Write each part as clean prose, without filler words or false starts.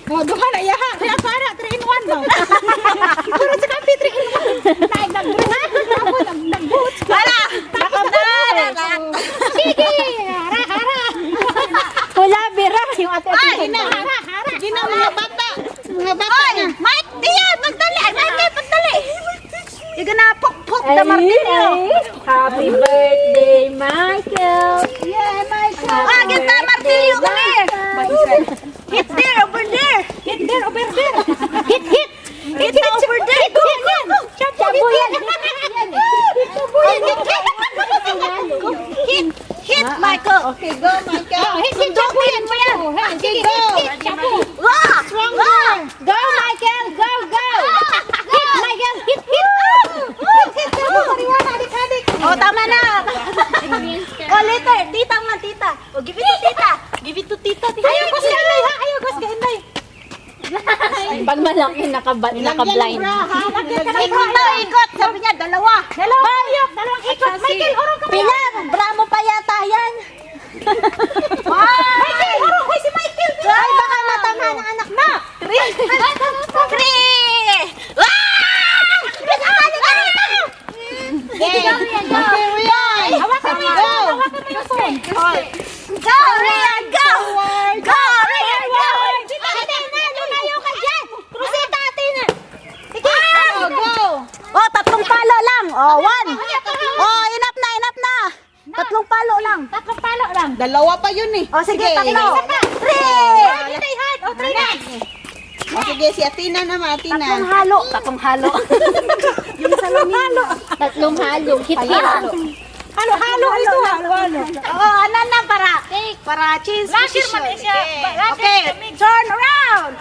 Oh, duha na yaha. Kaya para 3 in 1 daw. Puro sa kape 3 in 1. Naig nag-drink. Ako nag-boots. Hala! Nakabara! Sige! Hara! Wala, bira. Yung ate Ay, Hara! Sige na mga bata. Mga bata na. Mike, diyan! Pagdali! Mike, pagdali! Sige na, pok-pok na martilyo. Happy birthday, Michael. Yeah, Michael. Ah, kita martilyo kami. Hit there, over there. Hit there, over there. Hit, hit. Hit na over there. Go, go, go. Shabu yan. Hit, hit, Michael. Okay, go, Michael. Hit, sundukin mo yan. Sige, go. Chabu. Wah! Wah! Go, Michael. Go, go. Hit, Michael. Hit, hit. Hit, Chabu. Mariwana, adik-adik. Oh, tama na. Oh, later. Tita man, tita. Oh, give it to tita. Give it to tita. Ayaw ko si Inday, ha? Ayaw ko si Inday. Pag malaki, naka-blind. Ikot. Sabi niya, dalawa. Dalawang ikot. Michael, orong ka pa. Pilar, bramo pa yata yan. Michael, orong ko si Michael. Ay, baka matama ng anak na. Three. Wah! Okay, Rian. Hawakan mo Go. Hawakan mo yung phone. Go, Rian, go! Go, Rian, go! Lumayo ka dyan. Krusita atin. Sige. Go, go. Oh, 3 palo lang. Oh, 1. Oh, enough na. 3 palo lang. 3 palo lang. Dalawa pa yun eh. Oh, sige, 3. Isa pa. 3. Oh, try na. Oh, sige, si Atina naman, Atina. 3 halo. 3 halo. Yung salamin. 3 halo. Hit, hit. Halo-halo ito, halo-halo. Oh, ano na para cheese position. Okay, turn around.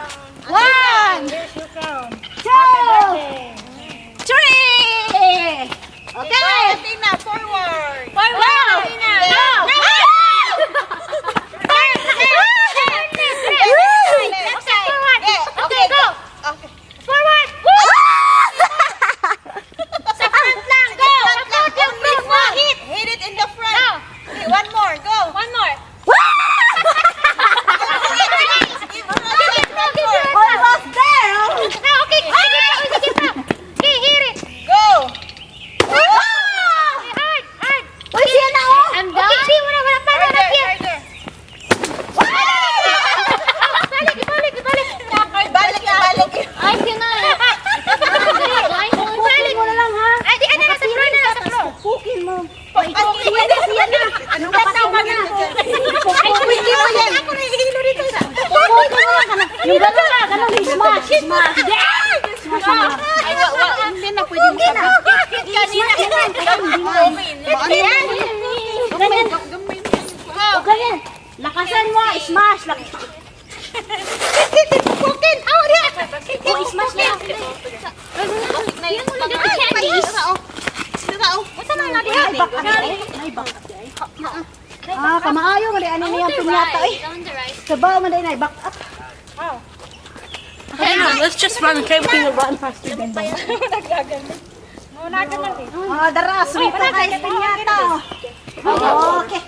1, 2, 3. Okay. Atina, forward. Forward. Go. Okay, go. Forward. Sa front lang, go. Support yung mismo. Hit. Hit it in the front. Okay, one more, go. One more. Almost there. Okay, sige pa. Okay, hit it. Go. Hard. Uy, siya na oh. I'm done. Okay, wala pa. Harder, harder. Balik. Ay, yun na. Balik mo na lang ha. Ay, di ano nasa floor na nasa floor. Pukin mo. Siya na. Anong kasama na? Pukin mo yan. Ako na ihilo dito. Pukin mo lang. Yung gano'n na. Gano'n. Smash. Ay, hindi na pwede mo sabi. Kanina. Ganyan. Lakasan mo. Smash. Pukin. Oh, riyan. Oh, smash na. Ah, kamaayo man ano niya pinyata eh. Sabaw man na back up. Hang on, let's just run. Okay, we can run faster. Ah, dara sweet na kay pinyata. Okay.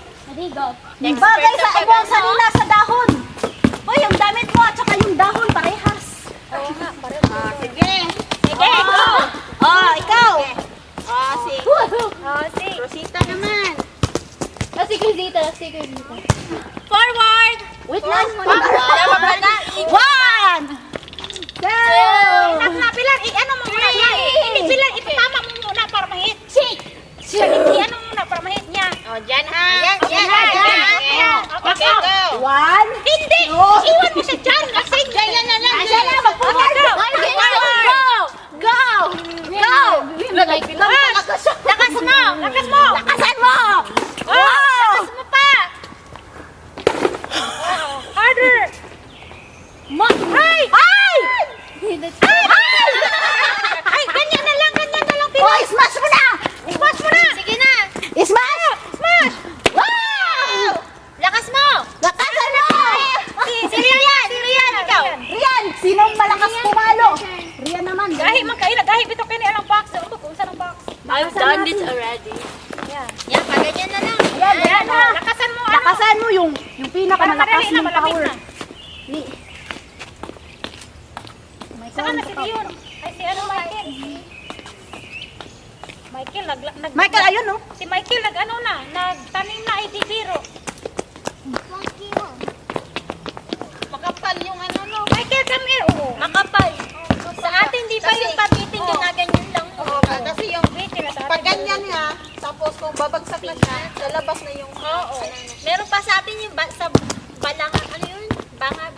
Go. Bagay sa ibang sanila sa dahon. Hoy, yung damit mo at saka yung dahon parehas. Sige. Sige, go. Oh, ikaw. Si Rosita naman. Let's take dito. Forward. Wait lang. One. Two. Pilar, ano mo muna yan? Hindi, Pilar, ipatama mo muna para mahit. Hindi, ano muna para mahit niya. Oh, dyan ha. Yan. Okay, go. One. Hindi, iwan mo siya dyan. Kasi dyan na lang. Ayan na, mag-forward. Go. Lakas mo. Lakasan mo. Wow. Lakas mo pa. Harder. Ay! Ay, ganyan na lang, Pilar. Oh, smash mo na. Sige na. Smash. Wow. Lakas mo. Lakasan mo. Si Rian, ikaw. Rian, sinong malakas pumalo? Rian naman. Gahi man kaila, gahi bitaw kini ang box. Ito kung saan ang box. I've done this already. Yan, paganyan na lang. Ayan na. Lakasan mo, Lakasan mo yung pinakamalalakas Madali na, ng malapit power. na. Saan na si Dion? Ay, si ano, Michael? Michael, Michael, ayun no? si Michael nagtanim na ay di biro. Makapal yung ano no. Michael, come here. Oh. Makapal. Sa atin, di ba yung pabitin Oo. ginaganyan lang? Kasi yung Bitin na sa atin. pag ganyan nga, tapos kung babagsak na siya, lalabas na yung Oo. Meron pa sa atin yung sa balanga, ano yun? Banga.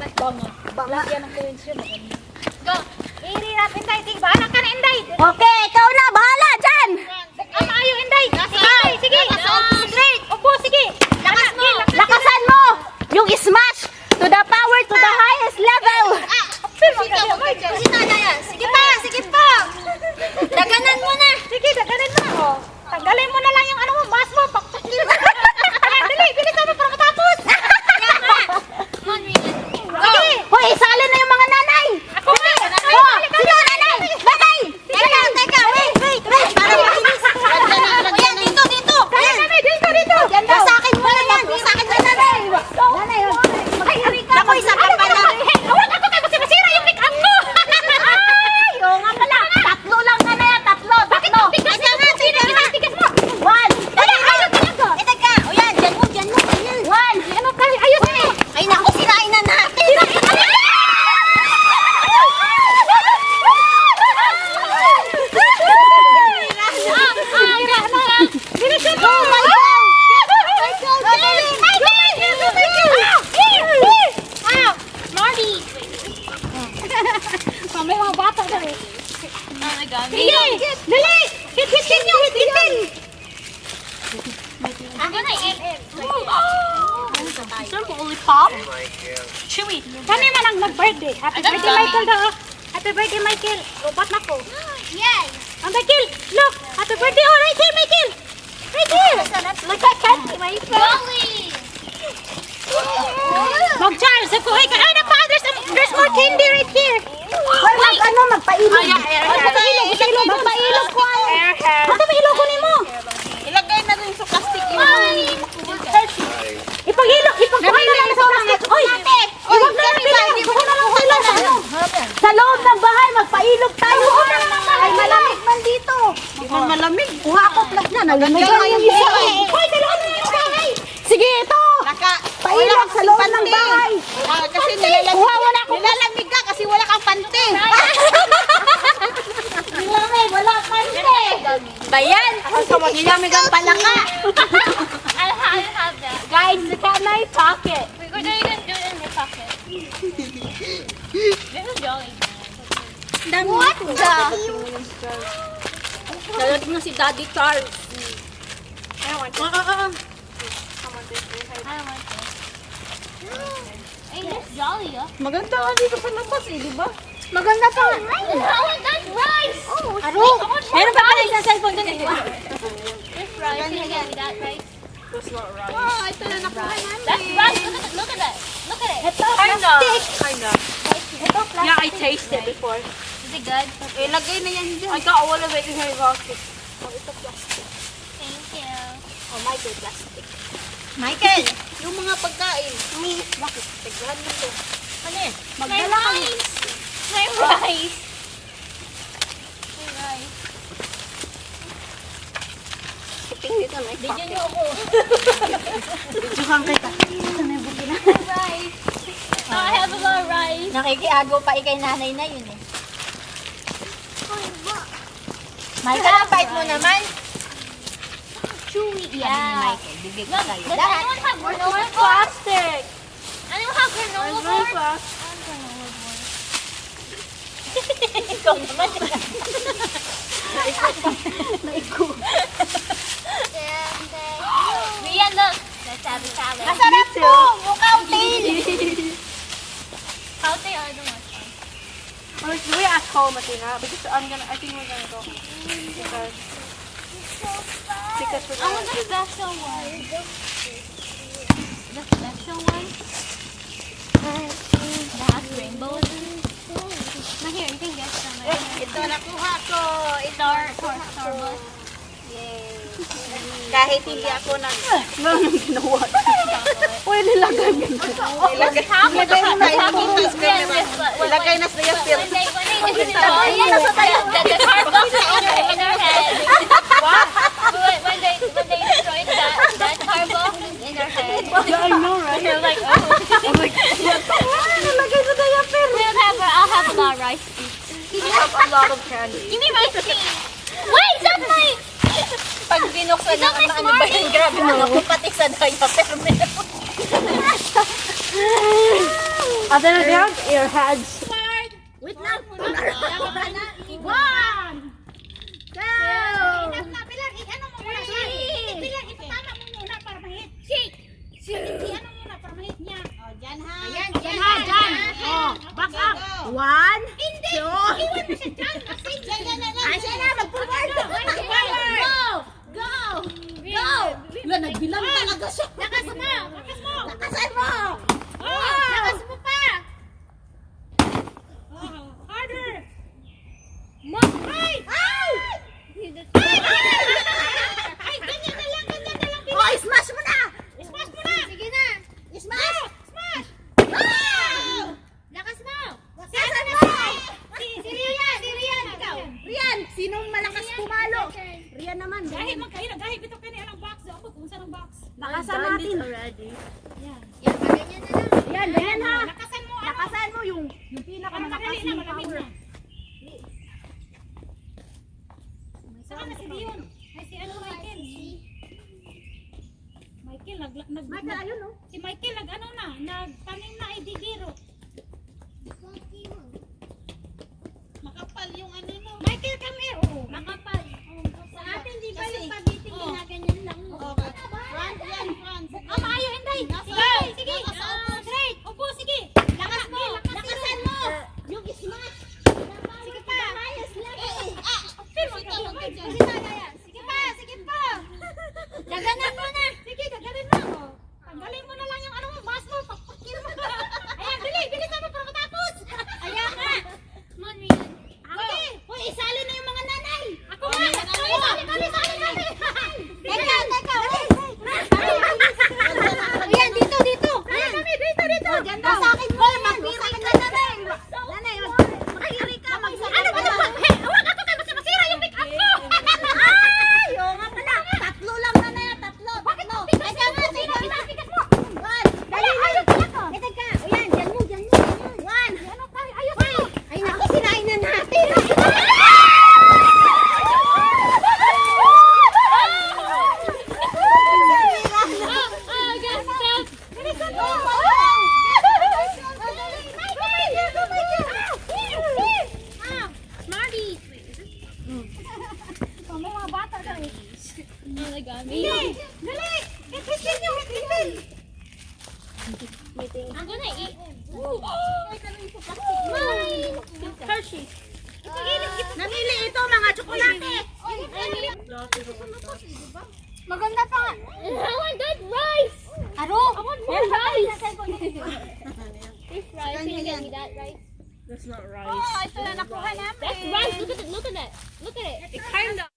Lagyan ng coins yun. Go. Iri natin, Inday. Di, bahala ka na, Inday. Okay, ikaw na. Bahala dyan. Ano ayo, Inday? Sige, sige. Straight. Opo, sige. Lakas mo. Lakasan mo. Yung smash to the power to the highest level. Sige pa. Daganan mo na. Sige, daganin mo. Oh. Tanggalin mo na lang yung ano mo, mask mo. Pakpakin mo. Dali, bilis natin para matapos. Come on, Rian. Sige. Hoy, isali na yung mga nanay. Ako na. Oh, sino nanay? Nanay. Teka. Wait. Para mabilis. Ayan, dito. Kaya namin, dito. Sa akin mo na yan. Sa akin na nanay. Nanay, oh. Naku, isa ka pa lang. Huwag ako tayo masira yung pick-up mo. Ay, oo nga pala. Tatlo lang ka na yan, tatlo. Bakit ang bigas mo? Bigas mo. One. Dali, ayos talaga. Teka. O yan, dyan mo. Ayan. One. Ano tayo? Ayos mo. Ay, naku, sirain na natin. Oh my God! Marty. May mga bata daw. Oh my God. Sige! Dali! Hit nyo! I'm gonna eat it. Some lollipop. Chewy. Kami man ang nag-birthday. Happy Ano birthday, dami? Michael daw. Happy birthday, Michael. Upat na ko. Yes. Michael, look! Happy birthday! Oh, right here, Michael! Right here! Look at candy, my friend. Golly. Mag-Charles, ako. Ay, ano pa? There's more candy right here. Wait, magpailog. Magpailog. Magpailog ko. Magpailog ko ni mo. ilagay na rin sa plastic yung Ipag-ilog na lang sa plastic. Oy, iwag na lang bilhin. Buko na lang sila sa ano. Sa loob ng bahay, magpailog tayo. Ay, malamig man dito. malamig. Kuha ako plus na. Nalamig na yung isa. Hoy, sa loob ng bahay. Sige, ito. Pailog sa loob ng bahay. Kasi nilalamig. Kuha mo na ako. Nilalamig ka kasi wala kang pante. Nilamig, wala pante. Bayan. Nilamig ang palaka. I'll have that. Guys, look at my pocket. We're gonna do it in my pocket. This is Jolly. What the? Nalating na si Daddy Charles. I don't want this. Hey, this Jolly, oh. Maganda ka dito sa labas eh, di ba? Maganda to. Oh, that's rice. Oh, Meron pa pala isang cellphone dun. this rice. Can you get me that rice? That's not right. Oh, ito na nakuha namin. That's rice. Look at that. Look at it. Ito, Kinda. plastic. Kinda. Ito, plastic. Yeah, I tasted before. Is it good? Ilagay na yan dyan. I got all of it in my pocket. Thank you. Oh, Michael, plastic. Michael, yung mga pagkain. Bakit? Tignan mo to. Ano yun? Magdala ka. My rice. My rice. Bigyan niyo ako. Bidyohan kita. My rice. Oh, I have a lot of rice. Nakikiago pa ikay nanay na yun eh. Michael, ang bite mo naman. Chewy. Yeah. Bigay ko Look, sa'yo. does anyone have granola bar? Plastic. Anyone have granola Where's bar? my plastic? Ikaw naman. Rian, look. Let's have a salad. Masarap po! Mukhang tail! How they are the ones. Or do we ask home, Athena? Because I think we're gonna go home. Because we're I want gonna. the special one. The special one? That has rainbows in it. Now here, you can get some. Ito nakuha ko. Starbucks. Kahit hindi ako Ginawa. Uy, nilagay mo. Ilagay mo na. Ilagay mo sa camera. Ilagay na sa filter. When they The car box in our head. What? When they destroyed that car box in our head. Yeah, I know, right? They're like, oh. I'll have a lot of rice We have a lot of candy. Give me rice cake. Wait, that's my... Pag binuksan ng ano ba yun, grabe mga ako pati sa diaper meron. Other than your heads. Wait lang. One. Go. Bilang, ano mo muna siya? Bilang, ipatama mo muna para mahit. Shake. Ano muna para mahit niya. O, dyan ha. Ayan, dyan ha, dyan. O, back up. One. Hindi. Iwan mo siya dyan. Dyan na lang. Asya na, mag-forward. Go. Go. Go. Wala, nagbilang talaga siya. Lakas mo. Lakasan mo. Lakas mo pa. Harder! Ay! Ay! Ay! Ganyan na lang, Oh, smash mo na! Smash mo na! Sige na! Smash! Smash! Oh! Lakas mo! Lakasan mo! Si Rian! Ikaw! Rian! Sinong malakas pumalo? Rian naman. Dahil magkahirap, dahil ito kanya ang box. Ako, kung saan ang box? Lakasan natin. Yan, ganyan ha! Lakasan mo yung pinakamalakas ng power. Saka na si Dion. Ay, si ano, Michael. Michael, ayun no? Si Michael, nagtanim na ay digiro. Makapal yung ano no? Michael, come here. Oh, makapal. Sa atin, di ba yung pagiting ginaganyan lang? Front yan, front. Maayo, Inday. Sige. Straight. Upo, sige. Lakas mo. Lakasan mo. Yung smash. Sige pa. Sige pa. Daganan mo na. Sige, daganan mo. Tanggalin mo na lang yung ano mo, mask mo. Pakpakin mo. Ayan, bilis mo para matapos. Ayan nga. Sige. Hoy, isalo na yung mga nanay. Ako nga. Isali natin. Teka. Ayan, dito. Ayan kami, dito. Diyan daw. Sa akin mo, magpiri ka nanay. Nanay, magpiri ka. Ano ba ito? Huwag ako kayo masira yung pick up ko. Ay, oo nga pala. Tatlo lang nanay, tatlo. Bakit mo? Teka nga, sino pikas mo? One. Dali, teka. Ayan, dyan mo. One. Ayos mo. Ay, naku, sinain na natin. I'm gonna eat. Hershey. Namili ito, mga tsokolate. Maganda pa nga. I want that rice. Aro? I want more rice. This rice. Can you get me that rice? That's not rice. Oh, ito na nakuha namin. That's rice. Look at it. Look at it. It kind of.